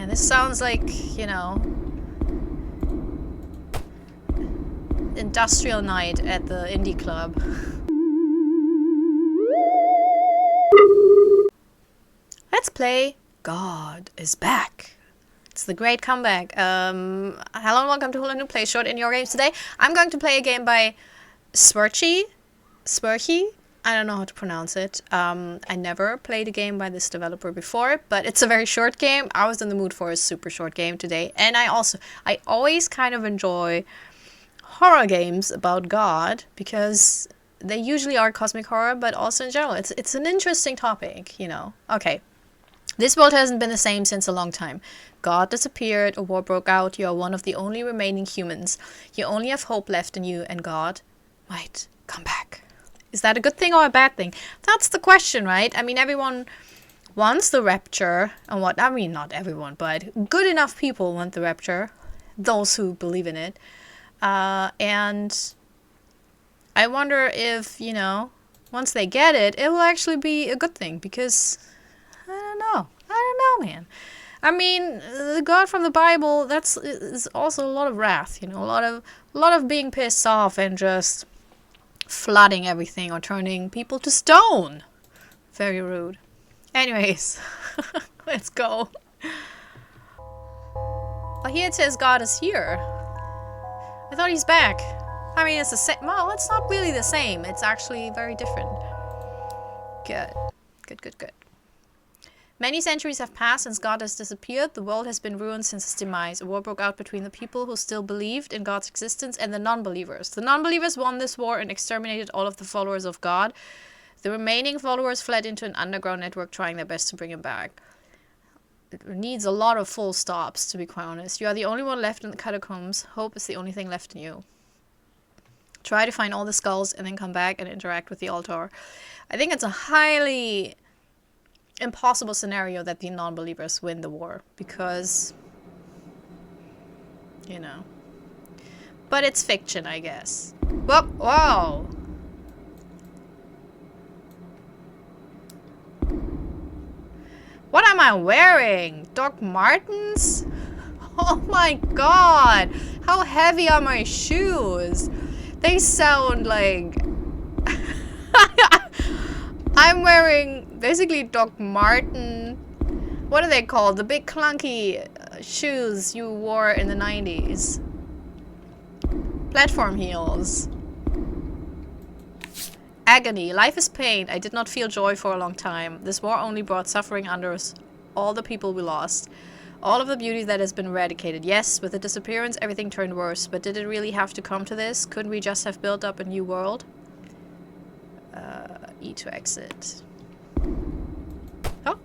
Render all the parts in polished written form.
man, this sounds like, you know, industrial night at the indie club. Let's play God is Back. It's the great comeback. Hello and welcome to Hula New Play Short in your games today. I'm going to play a game by Zwirchie. I don't know how to pronounce it. I never played a game by this developer before, but it's a very short game. I was in the mood for a super short game today. And I always kind of enjoy horror games about God because they usually are cosmic horror, but also in general. It's an interesting topic, you know. Okay. This world hasn't been the same since a long time. God disappeared, a war broke out, you are one of the only remaining humans. You only have hope left in you, and God might come back. Is that a good thing or a bad thing? That's the question, right? I mean, everyone wants the rapture, and what, I mean, not everyone, but good enough people want the rapture, those who believe in it. And I wonder if, you know, once they get it, it will actually be a good thing, because I don't know, man. I mean, the God from the Bible, is also a lot of wrath, you know, a lot of being pissed off and just flooding everything or turning people to stone. Very rude. Anyways, let's go. Oh, here it says God is here. I thought he's back. I mean, it's the same. Well, it's not really the same. It's actually very different. Good. Good. Many centuries have passed since God has disappeared. The world has been ruined since his demise. A war broke out between the people who still believed in God's existence and the non-believers. The non-believers won this war and exterminated all of the followers of God. The remaining followers fled into an underground network trying their best to bring him back. It needs a lot of full stops, to be quite honest. You are the only one left in the catacombs. Hope is the only thing left in you. Try to find all the skulls and then come back and interact with the altar. I think it's a highly impossible scenario that the non-believers win the war, because, you know, but it's fiction, I guess. Whoa. What am I wearing? Doc Martens? Oh my god, how heavy are my shoes? They sound like I'm wearing basically Doc Marten. What are they called? The big clunky shoes you wore in the 90s. Platform heels. Agony. Life is pain. I did not feel joy for a long time. This war only brought suffering under us. All the people we lost. All of the beauty that has been eradicated. Yes, with the disappearance, everything turned worse. But did it really have to come to this? Couldn't we just have built up a new world? E to exit. Oh,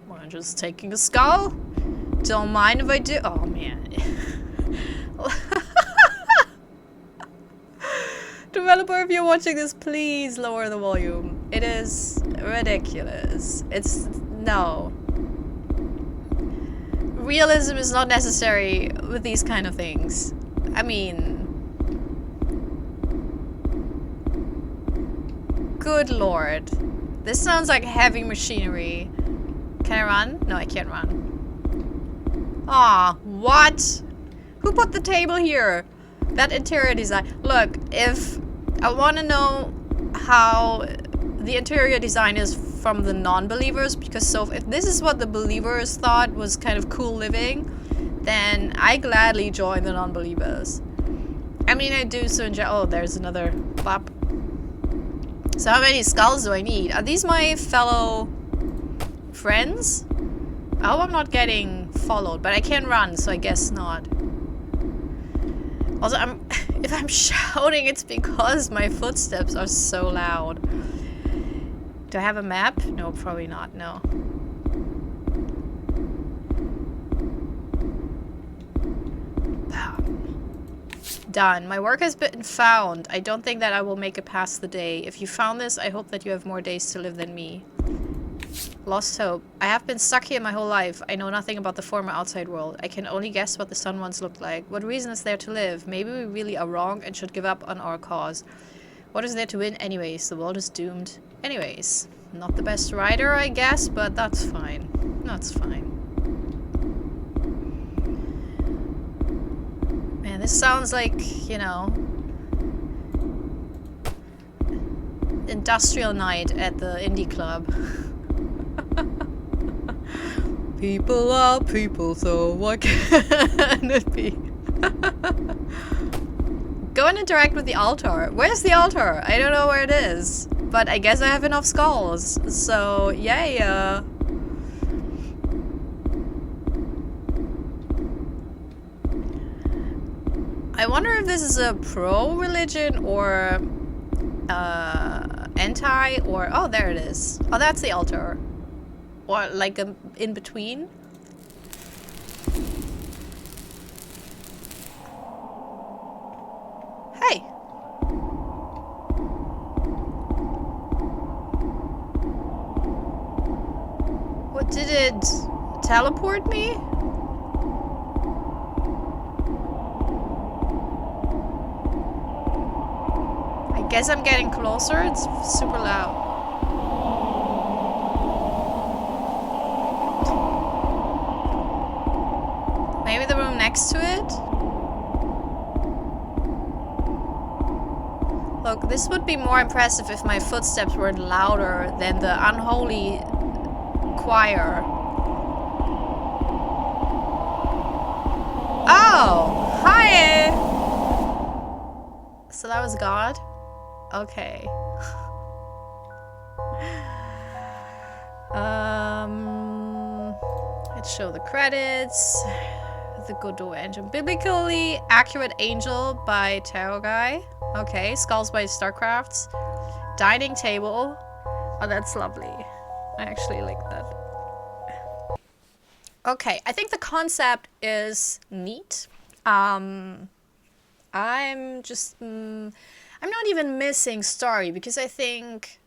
well, I'm just taking a skull. Don't mind if I do. Oh, man. Developer, if you're watching this, please lower the volume. It is ridiculous. No. Realism is not necessary with these kind of things. I mean, good lord. This sounds like heavy machinery. Can I run? No, I can't run. Aw, what? Who put the table here? That interior design. Look, if I want to know how the interior design is from the non-believers, because so if this is what the believers thought was kind of cool living, then I gladly join the non-believers. I mean, I do so enjoy. Oh, there's another plop. So how many skulls do I need? Are these my fellow friends? I hope I'm not getting followed, but I can run, so I guess not. Also, if I'm shouting, it's because my footsteps are so loud. Do I have a map? No, probably not, no. Done. My work has been found. I don't think that I will make it past the day. If you found this, I hope that you have more days to live than me. Lost hope. I have been stuck here my whole life. I know nothing about the former outside world. I can only guess what the sun once looked like. What reason is there to live? Maybe we really are wrong and should give up on our cause. What is there to win anyways? The world is doomed. Anyways. Not the best rider, I guess, but that's fine. That's fine. This sounds like, you know, industrial night at the indie club. People are people, so what can it be? Go and interact with the altar. Where's the altar? I don't know where it is. But I guess I have enough skulls. So, yay. I wonder if this is a pro-religion or anti or... Oh, there it is. Oh, that's the altar. Or like a in between. Hey. What did it teleport me? I guess I'm getting closer. It's super loud. Maybe the room next to it? Look, this would be more impressive if my footsteps were louder than the unholy choir. Oh! Hi! So that was God? Okay. Let's show the credits. The Godot engine. Biblically Accurate Angel by Tarot Guy. Okay. Skulls by Starcrafts. Dining table. Oh, that's lovely. I actually like that. Okay, I think the concept is neat. I'm just... I'm not even missing story, because I think...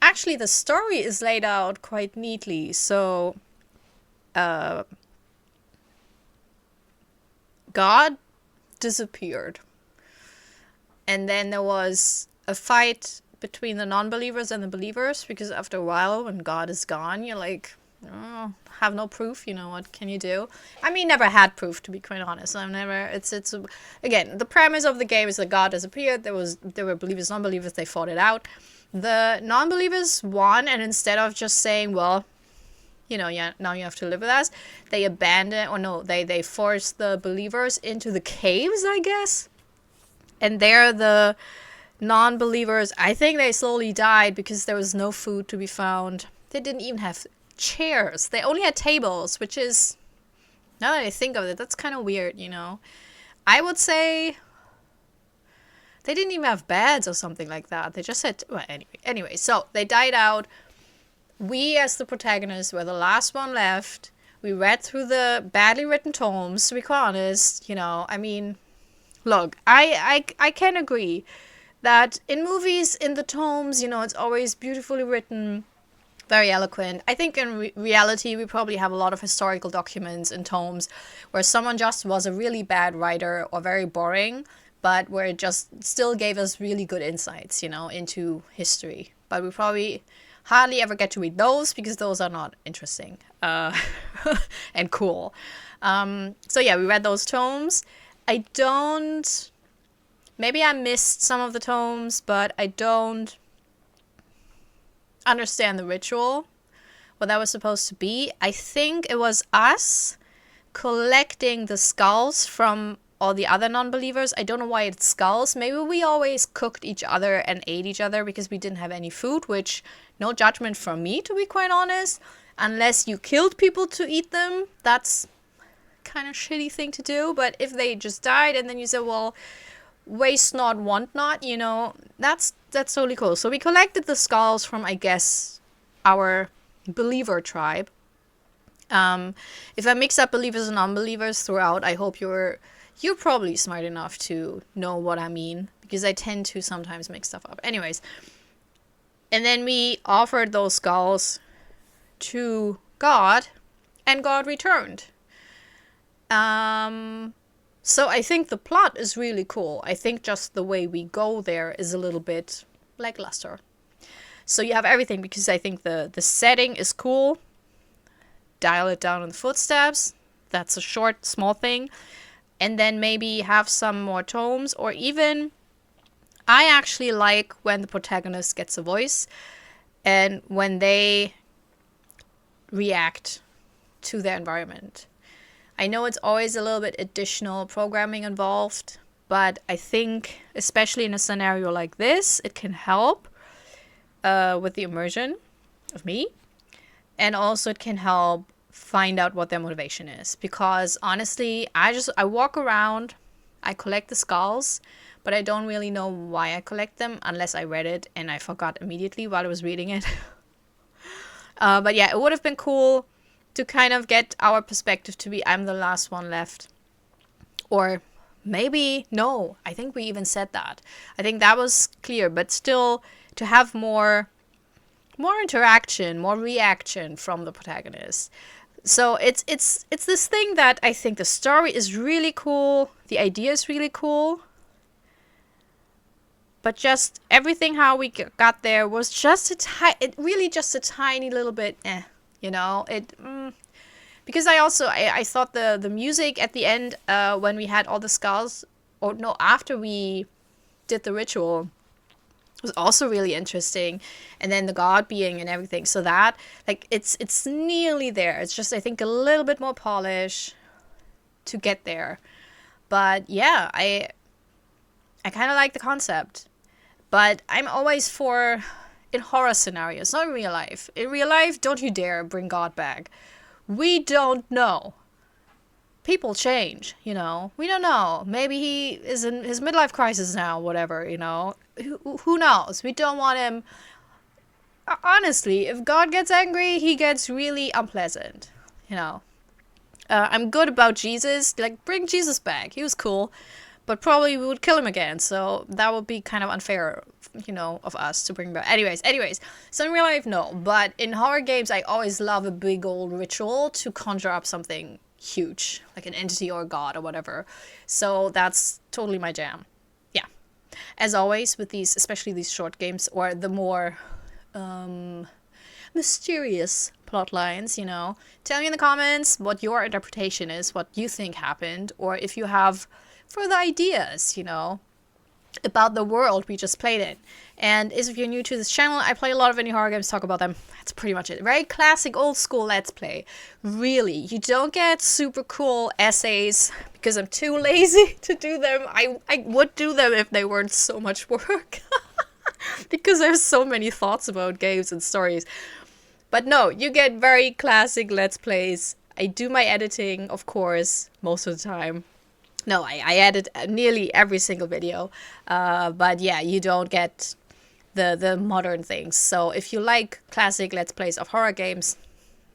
Actually, the story is laid out quite neatly, so... God disappeared. And then there was a fight between the non-believers and the believers, because after a while, when God is gone, you're like, oh, have no proof, you know, what can you do? I mean, never had proof, to be quite honest. Again, the premise of the game is that God disappeared, there were believers, non-believers, they fought it out. The non-believers won, and instead of just saying, well, you know, yeah, now you have to live with us, they abandoned, or no, they forced the believers into the caves, I guess. And there the non-believers, I think they slowly died because there was no food to be found. They didn't even have chairs. They only had tables, which is, now that I think of it, that's kind of weird, you know. I would say they didn't even have beds or something like that. They just had, well, anyway, so they died out. We, as the protagonists, were the last one left. We read through the badly written tomes, to be quite honest. You know, I mean, look, I can agree that in movies, in the tomes, you know, it's always beautifully written, very eloquent. I think in reality, we probably have a lot of historical documents in tomes where someone just was a really bad writer or very boring, but where it just still gave us really good insights, you know, into history. But we probably hardly ever get to read those because those are not interesting and cool. So yeah, we read those tomes. Maybe I missed some of the tomes, but I don't understand the ritual, what that was supposed to be. I think it was us collecting the skulls from all the other non-believers. I don't know why it's skulls. Maybe we always cooked each other and ate each other because we didn't have any food, which, no judgment from me, to be quite honest. Unless you killed people to eat them, that's kind of shitty thing to do. But if they just died and then you said, well, waste not, want not, you know, that's totally cool. So we collected the skulls from, I guess, our believer tribe. If I mix up believers and non-believers throughout, I hope you're probably smart enough to know what I mean, because I tend to sometimes mix stuff up. Anyways, and then we offered those skulls to God, and God returned. So I think the plot is really cool. I think just the way we go there is a little bit lackluster. So you have everything, because I think the setting is cool. Dial it down on the footsteps. That's a short, small thing. and then maybe have some more tomes, or even I actually like when the protagonist gets a voice and when they react to their environment. I know it's always a little bit additional programming involved, but I think, especially in a scenario like this, it can help with the immersion of me. And also it can help find out what their motivation is. Because honestly, I walk around, I collect the skulls, but I don't really know why I collect them unless I read it and I forgot immediately while I was reading it. But yeah, it would have been cool to kind of get our perspective to be, I'm the last one left. Or maybe, no, I think we even said that. I think that was clear, but still to have more interaction, more reaction from the protagonist. So it's this thing that I think the story is really cool, the idea is really cool, but just everything how we got there was just just a tiny little bit, you know, because I thought the music at the end, when we had all the skulls, or no, after we did the ritual, was also really interesting, and then the god being and everything. So that, like, it's nearly there. It's just, I think, a little bit more polish to get there. But yeah, I kind of like the concept, but I'm always for in horror scenarios, not in real life. In real life, don't you dare bring God back. We don't know. People change, you know. We don't know. Maybe he is in his midlife crisis now, whatever, you know. Who knows? We don't want him. Honestly, if God gets angry, he gets really unpleasant, you know. I'm good about Jesus. Like, bring Jesus back. He was cool. But probably we would kill him again. So that would be kind of unfair, you know, of us to bring back. Anyways. So in real life, no. But in horror games, I always love a big old ritual to conjure up something huge, like an entity or a god or whatever. So that's totally my jam. Yeah. As always, with these, especially these short games, or the more mysterious plot lines, you know, tell me in the comments what your interpretation is, what you think happened, or if you have further ideas, you know, about the world we just played in. And if you're new to this channel, I play a lot of indie horror games, talk about them. That's pretty much it. Very classic, old school Let's Play. Really, you don't get super cool essays because I'm too lazy to do them. I would do them if they weren't so much work. Because I have so many thoughts about games and stories. But no, you get very classic Let's Plays. I do my editing, of course, most of the time. No, I edit nearly every single video. But yeah, you don't get the modern things. So if you like classic Let's Plays of horror games,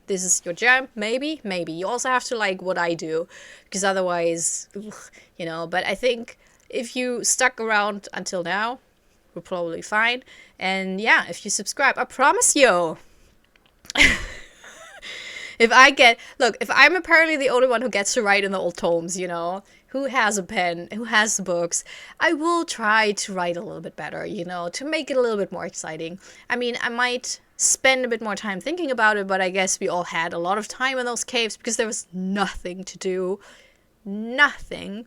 this is your jam. Maybe. You also have to like what I do, because otherwise, you know. But I think if you stuck around until now, we're probably fine. And yeah, if you subscribe, I promise you. If I'm apparently the only one who gets to write in the old tomes, you know, who has a pen, who has the books, I will try to write a little bit better, you know, to make it a little bit more exciting. I mean, I might spend a bit more time thinking about it, but I guess we all had a lot of time in those caves because there was nothing to do. Nothing.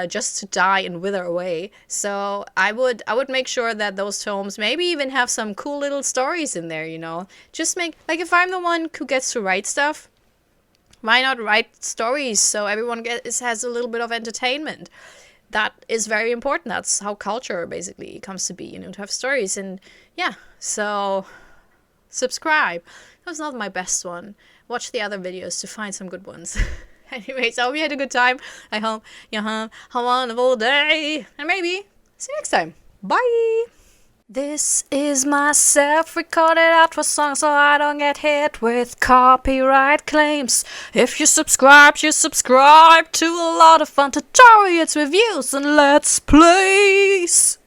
Just to die and wither away. So I would make sure that those tomes maybe even have some cool little stories in there, you know. Just make, like, if I'm the one who gets to write stuff, why not write stories so everyone has a little bit of entertainment? That is very important. That's how culture basically comes to be, you know, to have stories. And yeah, so subscribe. That was not my best one. Watch the other videos to find some good ones. Anyways, I hope you had a good time. I hope you have a wonderful day. And maybe see you next time. Bye! This is my self-recorded outro song so I don't get hit with copyright claims. If you subscribe to a lot of fun tutorials, reviews, and let's plays.